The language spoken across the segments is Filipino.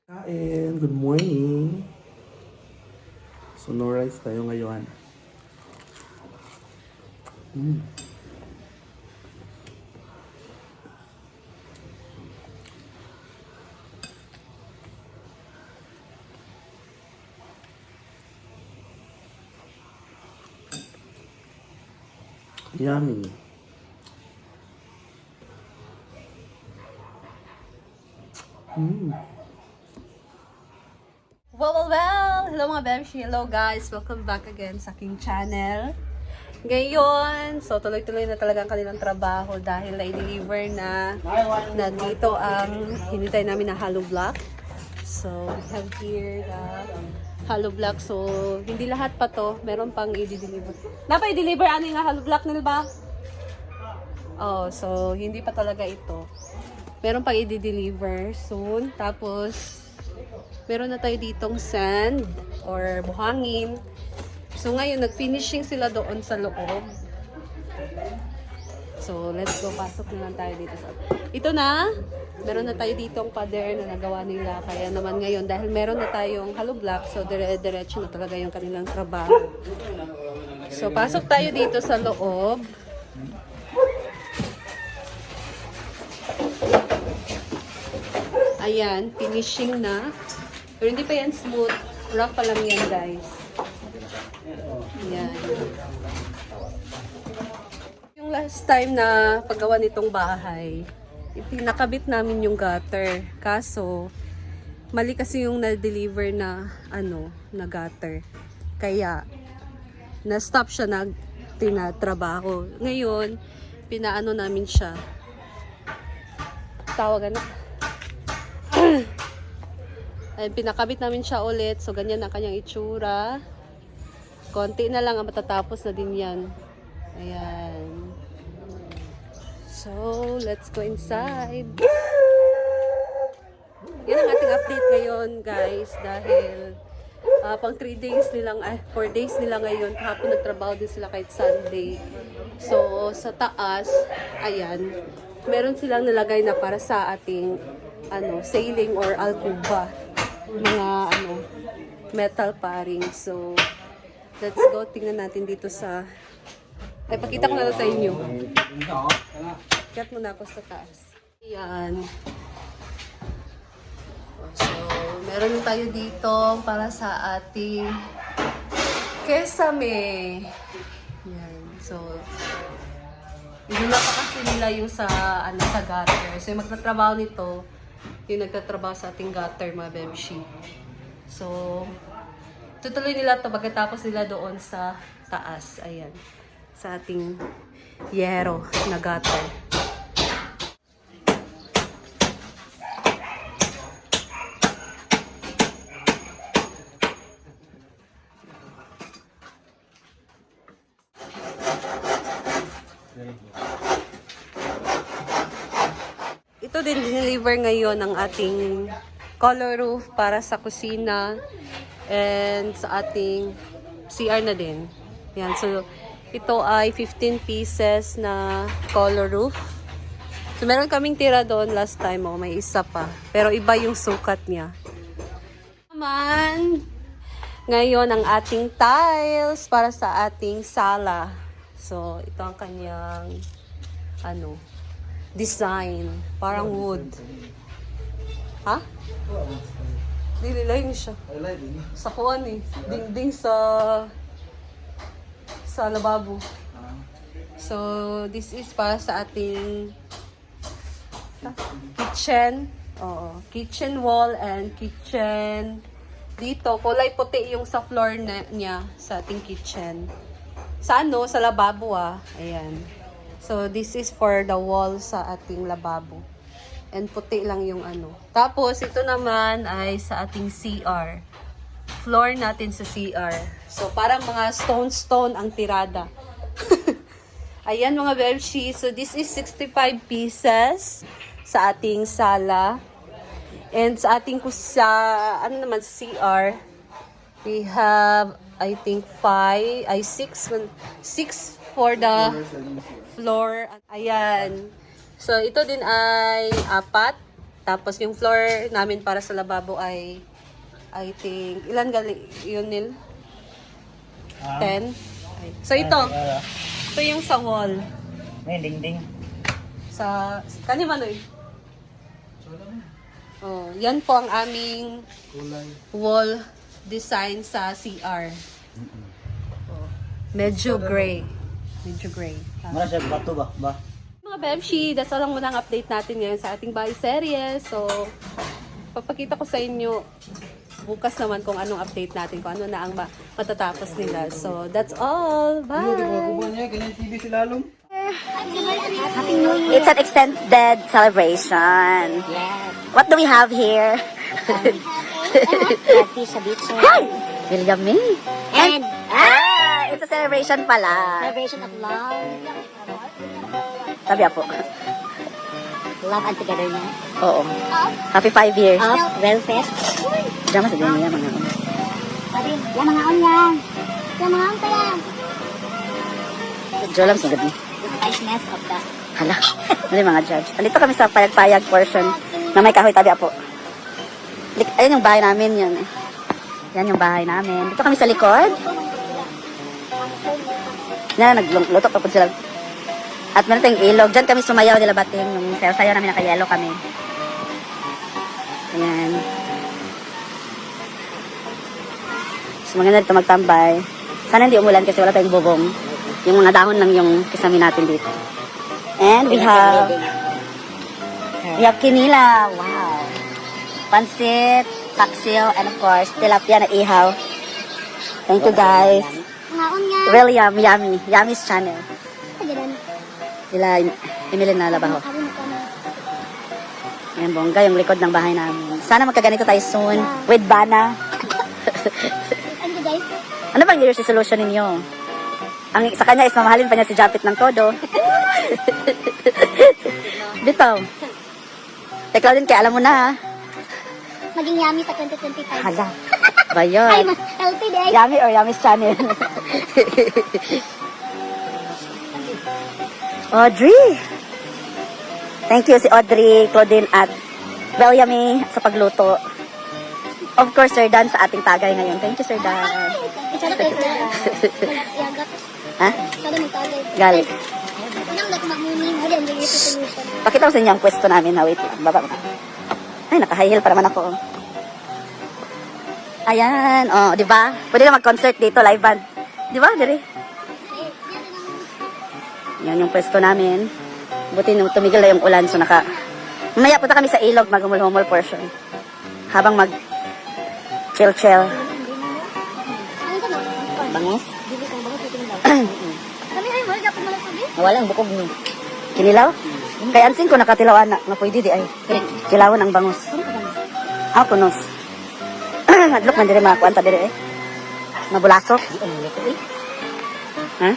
Kain, good morning. So, no rice tayo ngayon. Mm. Yummy. Mm. Well! Hello mga Bemshi! Hello guys! Welcome back again sa aking channel. Ngayon, so tuloy-tuloy na talaga ang kanilang trabaho dahil na-deliver na dito ang hinintay namin na hollow block. So, we have here the hollow block. So, hindi lahat pa to. Meron pang i-deliver. Napa-i-deliver ano yung hollow block nila ba? Oh, so hindi pa talaga ito. Meron pang i-deliver soon. Tapos, meron na tayo ditong sand or buhangin. So ngayon, nag-finishing sila doon sa loob. So let's go, pasok na lang tayo dito. Ito na, meron na tayo ditong pader na nagawa nila. Kaya naman ngayon, dahil meron na tayong hollow block, so dire-diretso na talaga yung kanilang trabaho. So pasok tayo dito sa loob. Ayan, finishing na. Pero hindi pa yan smooth. Rough pa lang yan, guys. Ayan. Yung last time na paggawa nitong bahay, pinakabit namin yung gutter. Kaso, mali kasi yung na-deliver na, na gutter. Kaya, na-stop siya na tinatrabaho. Ngayon, pinaano namin siya. Tawagan na. Ay, pinakabit namin siya ulit. So, ganyan ang kanyang itsura. Konti na lang ang matatapos na din yan. Ayan. So, let's go inside. Yan ang ating update ngayon, guys. Dahil pang 3 days nilang, 4 days nila ngayon. Kahapon nagtrabaho din sila kahit Sunday. So, sa taas, ayan, meron silang nilagay na para sa ating ceiling or alcoba. Mga metal paring. So let's go, tingnan natin dito sa pakita ko na lang sa inyo. Kat muna ako sa taas. Ayan. So meron tayo dito para sa ating kesame. Ayan. So inuna pa kasi nila yung sa sa gutter. So yung magtatrabaho nito, yung nagtatrabaho sa ating gutter, mga Bemshi. So, tutuloy nila ito pagkatapos nila doon sa taas. Ayan. Sa ating yero na gutter. Ito din deliver ngayon ang ating color roof para sa kusina and sa ating CR na din. Yan, so ito ay 15 pieces na color roof. So meron kaming tira doon last time, may isa pa. Pero iba yung sukat niya. Naman, ngayon ang ating tiles para sa ating sala. So ito ang kanyang design. Parang wood. Ha? Nililayin siya. Sa kuwan eh. Dingding sa lababo. So, this is para sa ating kitchen. Kitchen wall and kitchen. Dito, kulay puti yung sa floor niya sa ating kitchen. Sa sa lababo Ayan. So, this is for the wall sa ating lababo. And puti lang yung Tapos, ito naman ay sa ating CR. Floor natin sa CR. So, parang mga stone ang tirada. Ayan mga Bemshi. So, this is 65 pieces sa ating sala. And sa ating naman sa CR, we have, I think, 6 for the floor. Ayan. So, ito din ay 4. Tapos yung floor namin para sa lababo ay, I think, ilan yun, Nil? 10? Ay. So ito yung sa wall. May dingding. Sa, kanima no eh. Oh, yan po ang aming wall design sa CR. Oh, medyo gray. Medyo gray. Mara siya bato ba? Mga Bebshi, that's all lang muna ang update natin ngayon sa ating bahay serye. So, papakita ko sa inyo bukas naman kung anong update natin, kung ano na ang matatapos nila. So, that's all. Bye! It's an extended celebration. What do we have here? Hi! William May. And it's a celebration pala. Celebration of love. Sabi po. Love and togetherness. Oo. Happy 5 years. Of welfare. Diyan mas din niya mga. Sabi, yan mga on yan. Yan mga on pa yan. Diyan lang sa gabi. The niceness of the... Hala. Ano yung mga judge? Andito kami sa payag-payag portion na may kahoy tabi po. Ayun yung bahay namin yun eh. Yan yung bahay namin. Dito kami sa likod. Yan, nagluto pa po sila. At meron tayong ilog. Diyan kami sumayaw nila bating. Yung sayaw namin nakayelo kami. Ayan. So maganda dito magtambay. Sana hindi umulan kasi wala tayong bubong. Yung mga dahon lang yung kasami natin dito. And we have kinila. Wow. Pansit, taksil, and of course, tilapia na ihaw. Thank you guys. Mga on yan. Really yummy. Yummy's channel. Ganun. Sila Emily na labaho. Sabi mo ko na. Ayan, bongga yung likod ng bahay namin. Sana magkaganito tayo soon with Bana. Ano ka guys? Ano bang year resolution ninyo? Ang sa kanya is mamahalin pa niya si Japit ng todo. Dito. Ikaw din kaya alam mo na ha. Maging yummy sa 2025. Hala. Ba Ay, yun? mas healthy day. Yummy or Yummy's channel? Audrey! Thank you si Audrey, Claudine at Yummy sa pagluto. Of course, Sir Dan sa ating tagay ngayon. Thank you, Sir Dan. Itsara kayo sila. Yagat. Ha? Sada magtagay. Gali. Unang lag magmuning. Huli ang gagawin solution. Pakita ko sa inyo ang pwesto namin. Ha, wait. Baba mo. Ay, naka-high heel pa naman ako. Ayan. Oh, di ba? Pwede na mag-concert dito, live band. Di ba, Diri? Yan yung pwesto namin. Buti nung tumigil na yung ulan, so naka... Mamaya punta kami sa ilog, mag-humol-humol portion. Habang chill-chill. Ano ka na? Bangus? Dili kang bangot ito lang. Kami ay wala dapat malapag eh. Walang bukog ni. Kinilaw? Kaya ansin ko nakatilawan na pwede di ay. Kilawan ang bangus. Ah, kunos. Hadlok man dire mga kwanta dire eh. Mabulasok. Ha?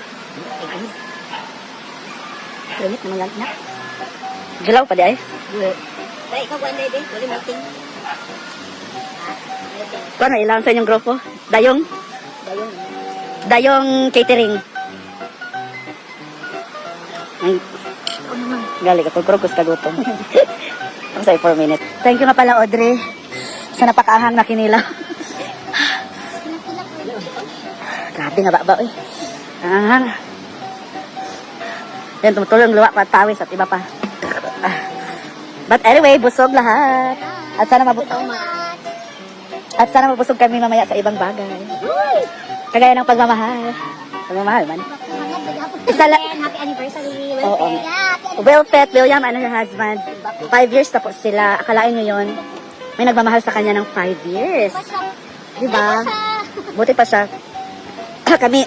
Limit naman lang na. Gilaw pa di ay. Kaya ikaw one day din. Wala melting. Kuha na ilang sa inyong grupo? Dayong? Dayong catering. Ay, gali ka, pagkurugos ka gutom. Ako sa'yo 4 minutes. Thank you nga pala, Audrey. Sa napakaahang na kinila. Grabe nga ba eh. Ahang. Yan, tumutulong luwa pa at pawis at iba pa. But anyway, busog lahat. At sana mabusog kami mamaya sa ibang bagay. Kagaya ng pagmamahal. Pagmamahal man. Isa lang. Happy anniversary. Oo. Welfare. Will Pet, William and her husband. 5 years tapos sila. Akalain nyo yun, may nagmamahal sa kanya ng 5 years. Diba? Buti pa siya. Kami,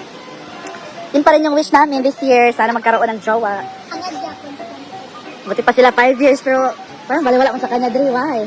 yun pa rin yung wish namin this year. Sana magkaroon ng jowa. Hangad Japon sa kanila. Buti pa sila 5 years pero parang baliwala ko sa kanya, Dri. Why?